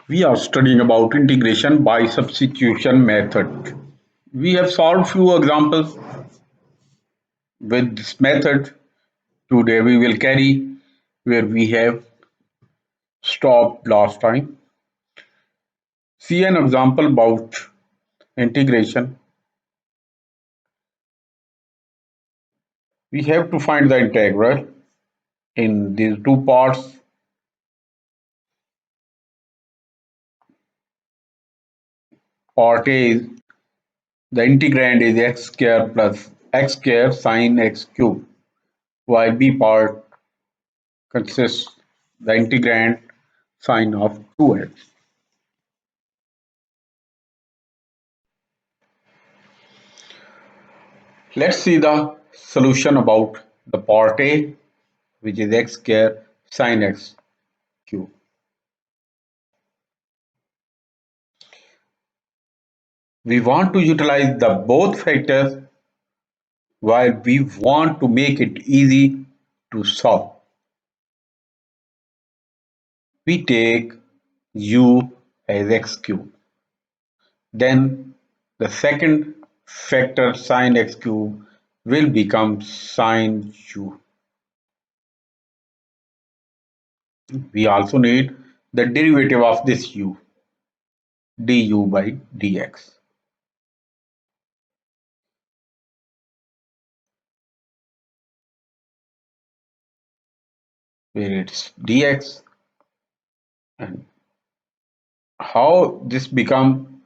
We are studying about integration by substitution method. We have solved few examples with this method. Today we will carry where we have stopped last time. See an example about integration. We have to find the integral in these two parts. Part A is the integrand is x square plus x square sine x cube, while B part consists the integrand sine of 2x. Let's see the solution about the part A, which is x square sine x cube. We want to utilize the both factors while we want to make it easy to solve. We take u as x cube. Then the second factor sine x cube will become sine u. We also need the derivative of this u, du by dx. Where it's dx, and how this become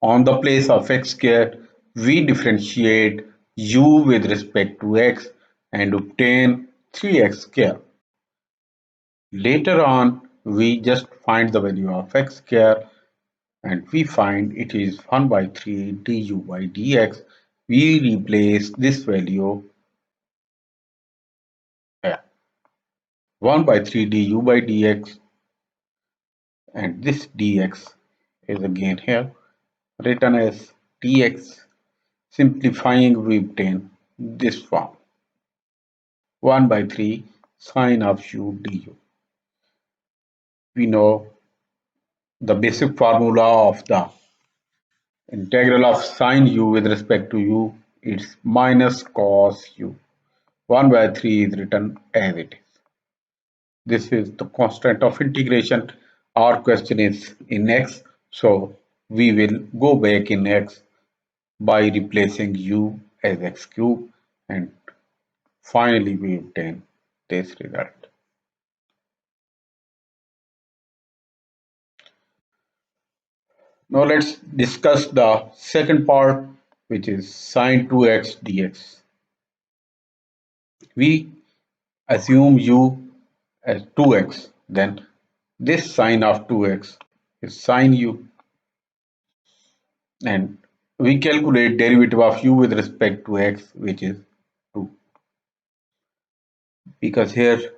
on the place of x square, we differentiate u with respect to x and obtain 3x square. Later on, we just find the value of x square and we find it is 1 by 3 du by dx. We replace this value 1 by 3 du by dx, and this dx is again here written as dx. Simplifying, we obtain this form 1 by 3 sine of u du. We know the basic formula of the integral of sine u with respect to u is minus cos u. 1 by 3 is written as it is. This is the constant of integration. Our question is in x, so we will go back in x by replacing u as x cube, and finally we obtain this result. Now let's discuss the second part, which is sine 2x dx. We assume u as 2x, then this sine of 2x is sine u, and we calculate derivative of u with respect to x, which is 2. Because here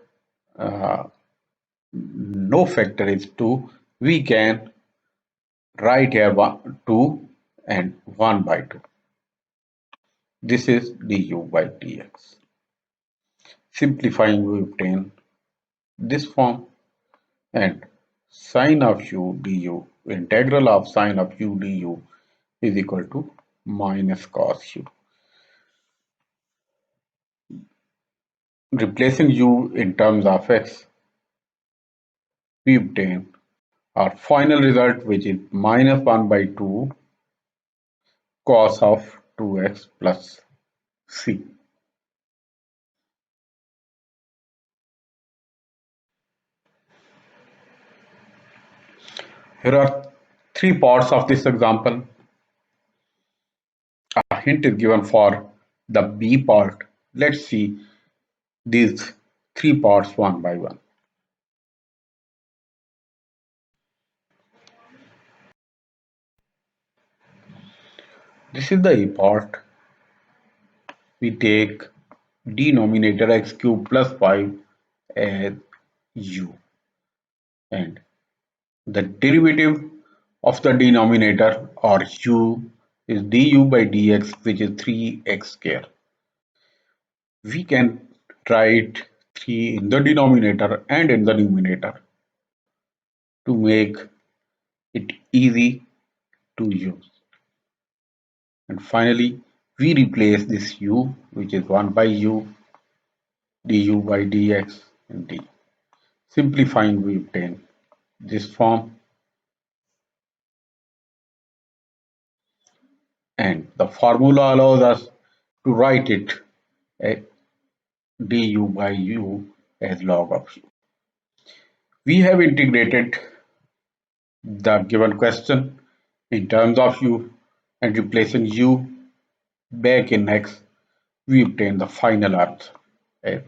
no factor is 2, we can write here 2 and 1 by 2. This is du by dx. Simplifying, we obtain this form, and sine of u du, integral of sine of u du is equal to minus cos u. Replacing u in terms of x, we obtain our final result, which is minus 1 by 2 cos of 2x plus c. Here are three parts of this example. A hint is given for the B part. Let's see these three parts one by one. This is the A part. We take denominator x cube plus 5 as u, and the derivative of the denominator or u is du by dx, which is 3x square. We can write 3 in the denominator and in the numerator to make it easy to use. And finally, we replace this u, which is 1 by u, du by dx, and d. Simplifying, we obtain this form, and the formula allows us to write it as du by u as log of u. We have integrated the given question in terms of u, and replacing u back in x, we obtain the final answer. And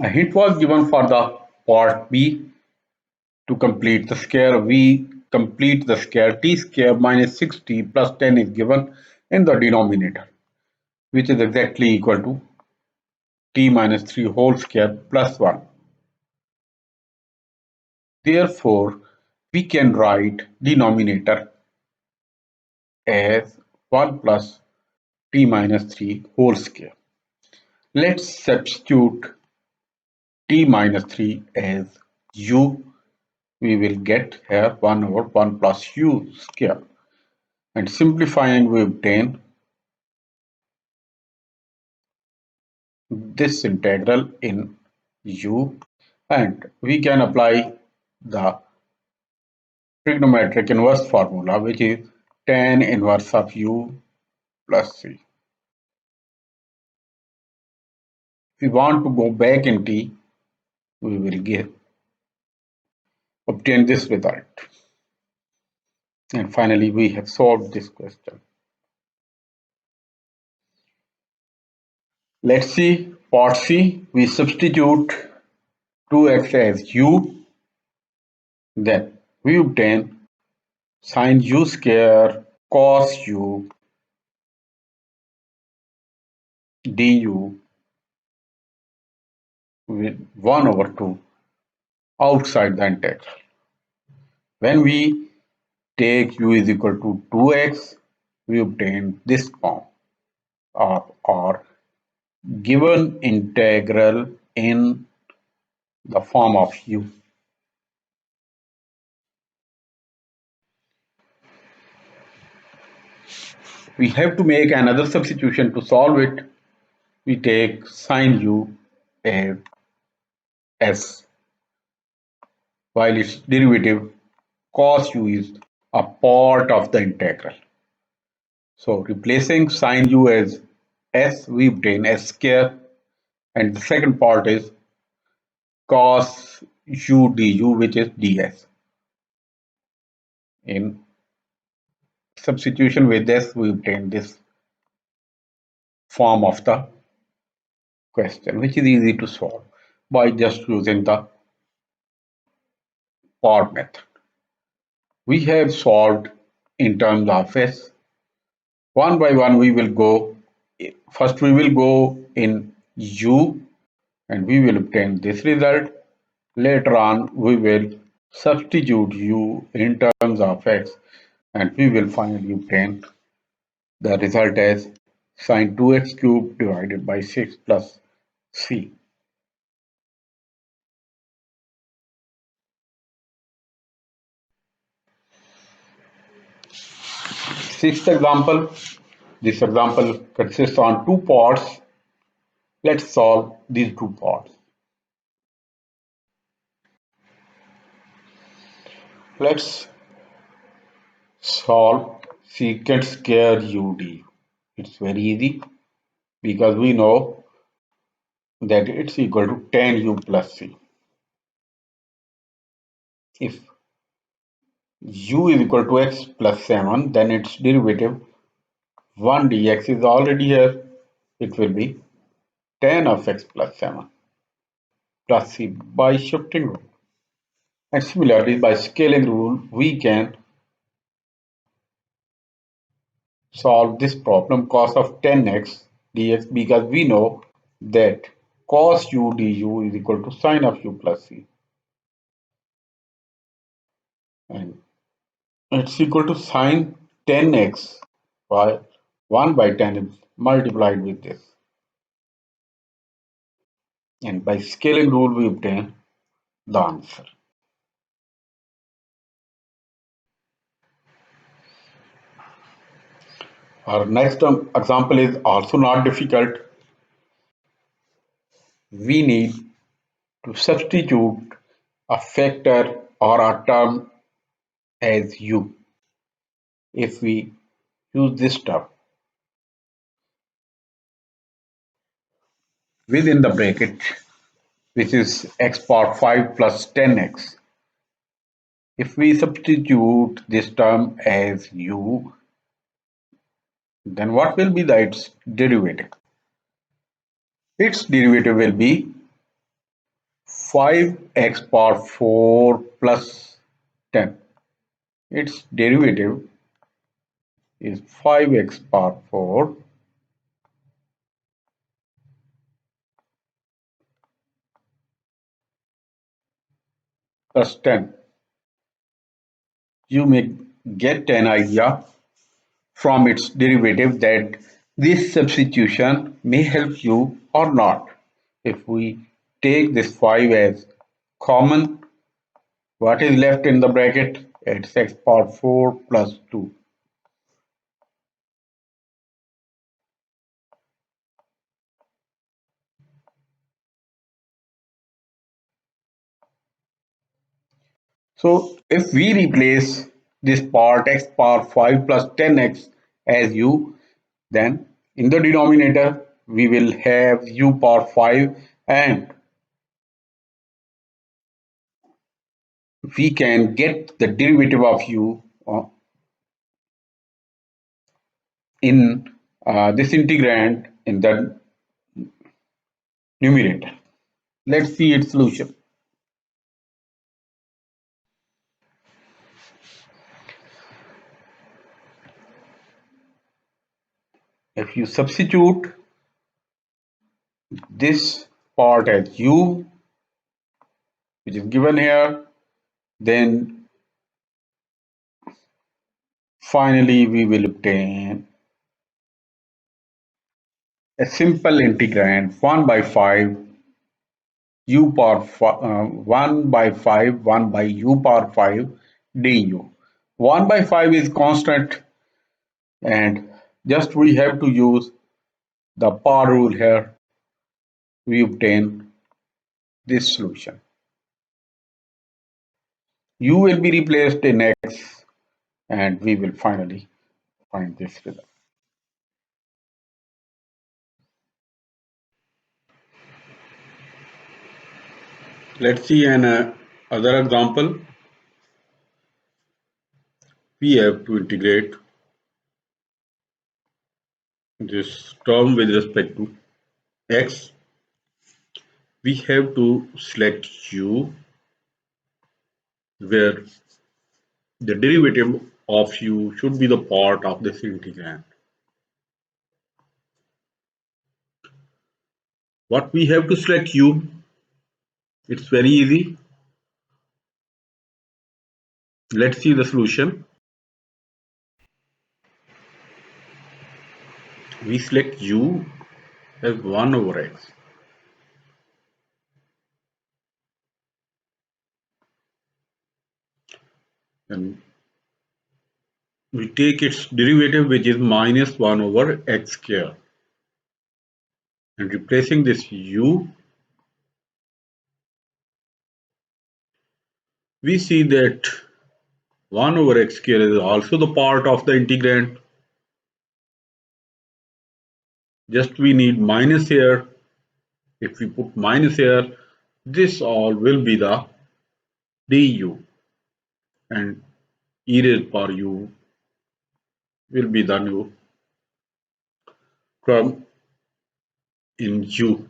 a hint was given for the part B. To complete the square, we complete the square. T square minus 6t plus 10 is given in the denominator, which is exactly equal to t minus 3 whole square plus 1. Therefore, we can write denominator as 1 plus t minus 3 whole square. Let's substitute t minus 3 as u. We will get here 1 over 1 plus u square. And simplifying, we obtain this integral in u, and we can apply the trigonometric inverse formula, which is tan inverse of u plus c. If we want to go back in t, we will obtain this result. And finally, we have solved this question. Let's see part C. We substitute 2x as u, then we obtain sin u square cos u du with 1 over 2 outside the integral. When we take u is equal to 2x, we obtain this form of our given integral in the form of u. We have to make another substitution to solve it. We take sin u as s, while its derivative cos u is a part of the integral. So replacing sin u as s, we obtain s square, and the second part is cos u du, which is ds. In substitution with this, we obtain this form of the question, which is easy to solve by just using the part method. We have solved in terms of s. One by one, we will go. First, we will go in u, and we will obtain this result. Later on, we will substitute u in terms of x, and we will finally obtain the result as sin 2x cubed divided by 6 plus c. Sixth example. This example consists on two parts. Let's solve these two parts. Let's solve secant square ud. It's very easy because we know that it's equal to tan u plus c. If u is equal to x plus 7, then its derivative 1 dx is already here. It will be tan of x plus 7 plus c by shifting rule. And similarly, by scaling rule, we can solve this problem cos of 10x dx, because we know that cos u du is equal to sin of u plus c, and it's equal to sin 10x, while 1 by 10 is multiplied with this, and by scaling rule we obtain the answer. Our next example is also not difficult. We need to substitute a factor or a term as u. If we use this term within the bracket, which is x power 5 plus 10x, if we substitute this term as u, then what will be its derivative? Its derivative will be 5x power 4 plus 10. Its derivative is 5x power 4 plus 10. You may get an idea from its derivative that this substitution may help you or not. If we take this 5 as common, what is left in the bracket? It's x power 4 plus 2. So if we replace this part x power 5 plus 10x as u, then in the denominator we will have u power 5, and we can get the derivative of u in this integrand in the numerator. Let's see its solution. If you substitute this part as u, which is given here, then finally we will obtain a simple integrand 1 by 5 u power 1 by 5 1 by u power 5 du. 1 by 5 is constant, and just we have to use the power rule here. We obtain this solution. U will be replaced in x, and we will finally find this result. Let's see an other example. We have to integrate this term with respect to x. We have to select u, where the derivative of u should be the part of this integrand. What we have to select u? It's very easy. Let's see the solution. We select u as 1 over x. And we take its derivative, which is minus 1 over x square. And replacing this u, we see that 1 over x square is also the part of the integrand. Just we need minus here. If we put minus here, this all will be the du, and e raised power u will be the new term in u.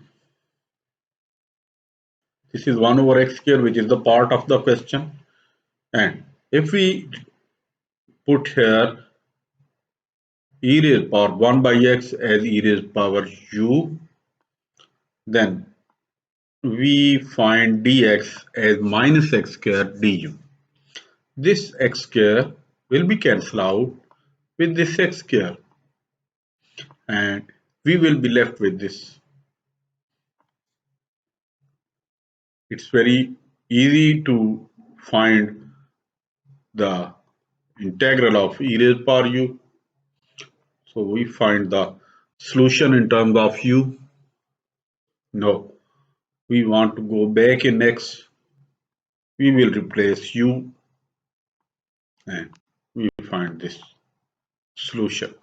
This is 1 over x square, which is the part of the question. And if we put here e raised power 1 by x as e raised power u, then we find dx as minus x square du. This x square will be cancelled out with this x square, and we will be left with this. It's very easy to find the integral of e raised power u. So we find the solution in terms of u. No, we want to go back in x. We will replace u and we find this solution.